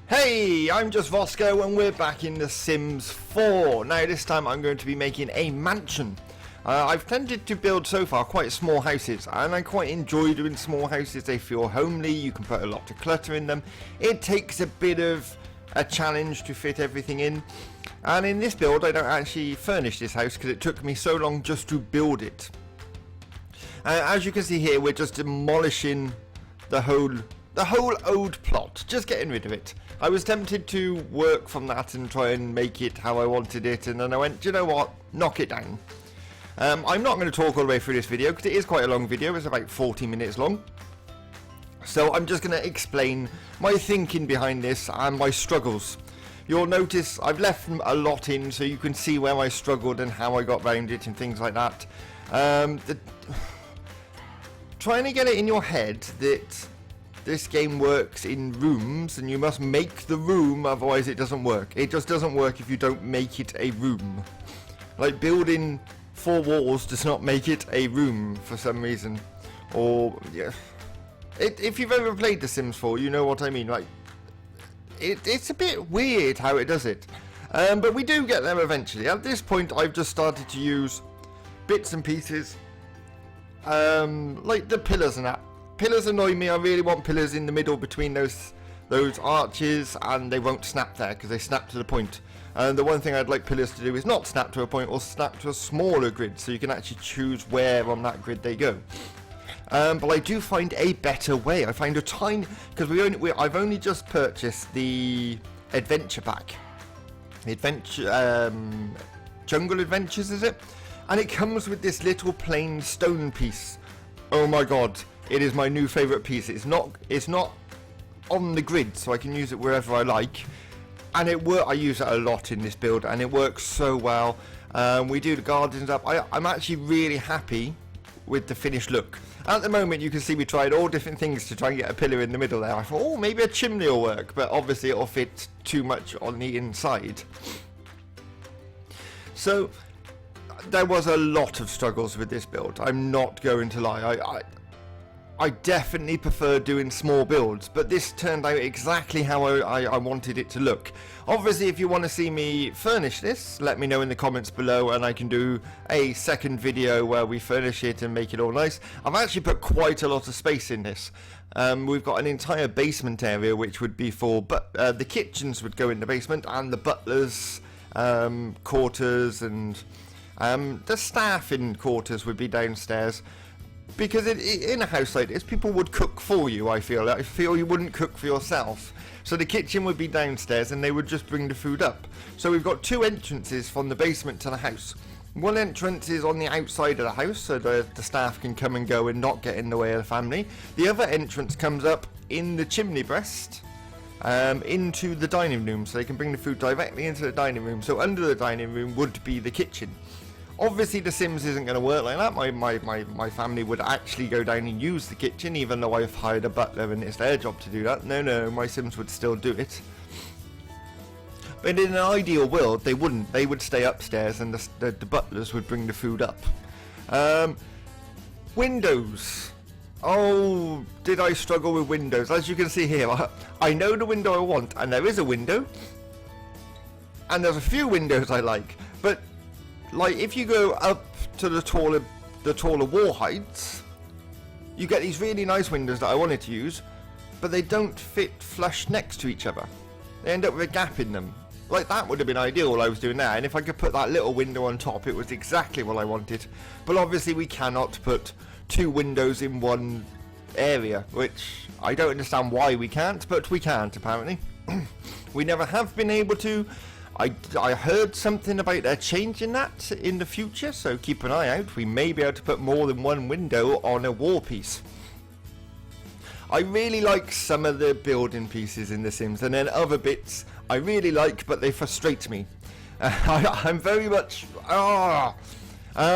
Hey, I'm just Vosco and we're back in The Sims 4. Now this time I'm going to be making a mansion. I've tended to build so far quite small houses and I quite enjoy doing small houses. They feel homely, you can put a lot of clutter in them. It takes a bit of a challenge to fit everything in. And in this build I don't actually furnish this house because it took me so long just to build it. As you can see here, we're just demolishing the whole old plot, just getting rid of it. I was tempted to work from that and try and make it how I wanted it, and then I went, do you know what, knock it down. I'm not going to talk all the way through this video because it is quite a long video. It's about 40 minutes long, so I'm just going to explain my thinking behind this and my struggles. You'll notice I've left a lot in so you can see where I struggled and how I got around it and things like that. Trying to get it in your head that this game works in rooms and you must make the room, otherwise it doesn't work. It just doesn't work if you don't make it a room. Like building 4 walls does not make it a room for some reason. Or yeah, if you've ever played The Sims 4, you know what I mean. Like it's a bit weird how it does it, but we do get there eventually. At this point I've just started to use bits and pieces, like the pillars and that. Pillars annoy me. I really want pillars in the middle between those arches, and they won't snap there because they snap to the point. And the one thing I'd like pillars to do is not snap to a point or snap to a smaller grid, so you can actually choose where on that grid they go. But I do find a better way. I find a tiny, because I've only just purchased the adventure pack, the adventure jungle adventures, is it? And it comes with this little plain stone piece. Oh my god. It is my new favourite piece. It's not on the grid, so I can use it wherever I like. And I use it a lot in this build, and it works so well. We do the gardens up. I'm actually really happy with the finished look. At the moment, you can see we tried all different things to try and get a pillar in the middle there. I thought, oh, maybe a chimney will work, but obviously it'll fit too much on the inside. So there was a lot of struggles with this build. I'm not going to lie. I definitely prefer doing small builds, but this turned out exactly how I wanted it to look. Obviously, if you want to see me furnish this, let me know in the comments below and I can do a second video where we furnish it and make it all nice. I've actually put quite a lot of space in this. We've got an entire basement area which would be for, but the kitchens would go in the basement, and the butlers' quarters and the staff in quarters would be downstairs. Because in a house like this, people would cook for you, I feel you wouldn't cook for yourself. So the kitchen would be downstairs and they would just bring the food up. So we've got 2 entrances from the basement to the house. One entrance is on the outside of the house, so the staff can come and go and not get in the way of the family. The other entrance comes up in the chimney breast, into the dining room, so they can bring the food directly into the dining room. So under the dining room would be the kitchen. Obviously The Sims isn't going to work like that. My family would actually go down and use the kitchen, even though I've hired a butler and it's their job to do that. No, my Sims would still do it. But in an ideal world, they wouldn't. They would stay upstairs and the butlers would bring the food up. Windows. Oh, did I struggle with windows? As you can see here, I know the window I want, and there is a window. And there's a few windows I like, but like if you go up to the taller wall heights, you get these really nice windows that I wanted to use, but they don't fit flush next to each other. They end up with a gap in them. Like that would have been ideal what I was doing there, and if I could put that little window on top, it was exactly what I wanted. But obviously we cannot put 2 windows in one area, which I don't understand why we can't, but we can't apparently. We never have been able to. I heard something about they're changing that in the future, so keep an eye out. We may be able to put more than 1 window on a wall piece. I really like some of the building pieces in The Sims, and then other bits I really like, but they frustrate me. I'm very much the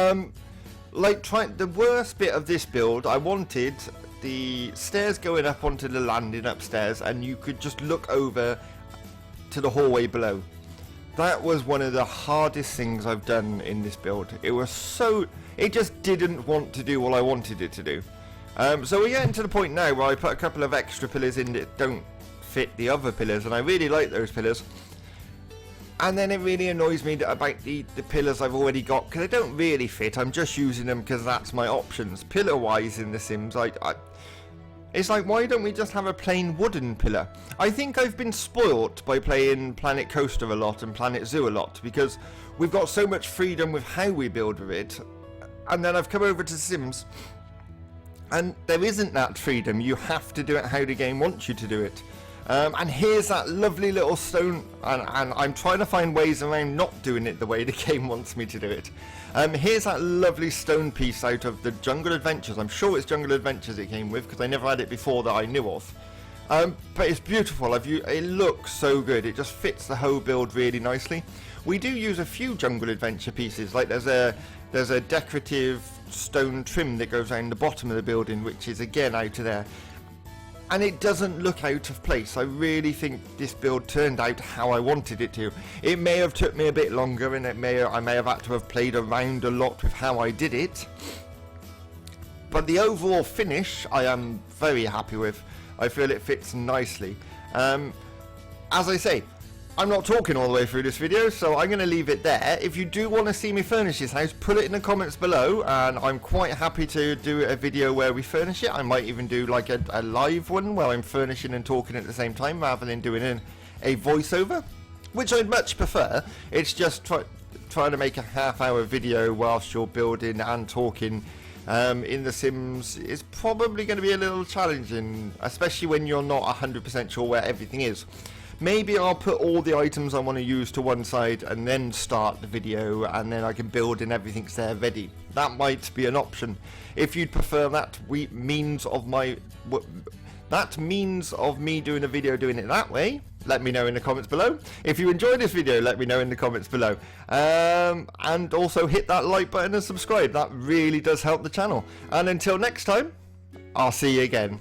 worst bit of this build. I wanted the stairs going up onto the landing upstairs, and you could just look over to the hallway below. That was one of the hardest things I've done in this build. It just didn't want to do what I wanted it to do. So we're getting to the point now where I put a couple of extra pillars in that don't fit the other pillars, and I really like those pillars. And then it really annoys me about the pillars I've already got, because they don't really fit. I'm just using them because that's my options. Pillar wise in The Sims, it's like, why don't we just have a plain wooden pillar? I think I've been spoilt by playing Planet Coaster a lot and Planet Zoo a lot, because we've got so much freedom with how we build with it. And then I've come over to Sims, and there isn't that freedom. You have to do it how the game wants you to do it. And here's that lovely little stone, and I'm trying to find ways around not doing it the way the game wants me to do it. Here's that lovely stone piece out of the Jungle Adventures. I'm sure it's Jungle Adventures it came with, because I never had it before that I knew of. But it's beautiful. It looks so good. It just fits the whole build really nicely. We do use a few Jungle Adventure pieces, like there's a decorative stone trim that goes around the bottom of the building, which is again out of there. And it doesn't look out of place. I really think this build turned out how I wanted it to. It may have took me a bit longer, and I may have had to have played around a lot with how I did it. But the overall finish, I am very happy with. I feel it fits nicely. As I say, I'm not talking all the way through this video, so I'm going to leave it there. If you do want to see me furnish this house, put it in the comments below, and I'm quite happy to do a video where we furnish it. I might even do like a live one where I'm furnishing and talking at the same time, rather than doing a voiceover, which I'd much prefer. It's just trying to make a half-hour video whilst you're building and talking in The Sims is probably going to be a little challenging, especially when you're not 100% sure where everything is. Maybe I'll put all the items I want to use to one side and then start the video, and then I can build and everything's there ready. That might be an option. If you'd prefer that means of me doing a video doing it that way, let me know in the comments below. If you enjoyed this video, let me know in the comments below. And also hit that like button and subscribe. That really does help the channel. And until next time, I'll see you again.